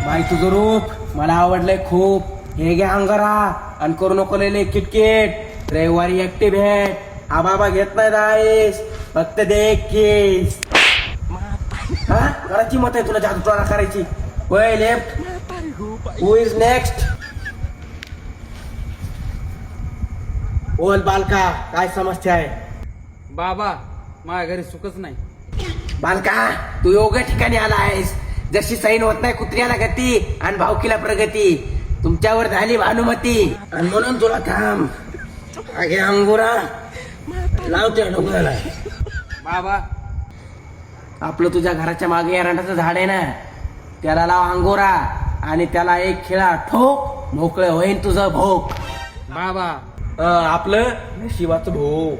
बाई तुझं रूप मला आवडलंय खूप. हे घे अंगारा आणि करू नको लय किटकिट. रविवारी एकटे भेट. आबाबा घेत नाही राईस, फक्त दे एक केस. हा करायची मत आहे तुला जादू टोना करायची. वय लेफ्ट. Who is next? बोल बालका, काय समस्या आहे? बाबा माझ्या घरी सुखच नाही. बालका तू योग्य ठिकाणी आला आहेस. जशी सैन होत नाही कुत्र्याला गती आणि भावकीला प्रगती, तुमच्यावर झाली भानुमती. आणि म्हणून तुला थांब आगे अंगुरा लावते डोंगराला. बाबा आपलं तुझ्या घराच्या मागे एरंडाचं झाड आहे ना, त्याला लाव अंगोरा आणि त्याला एक खिळा ठोक, मोकळं होईन तुझं भोक. बाबा आपलं नशिबाचं भोग.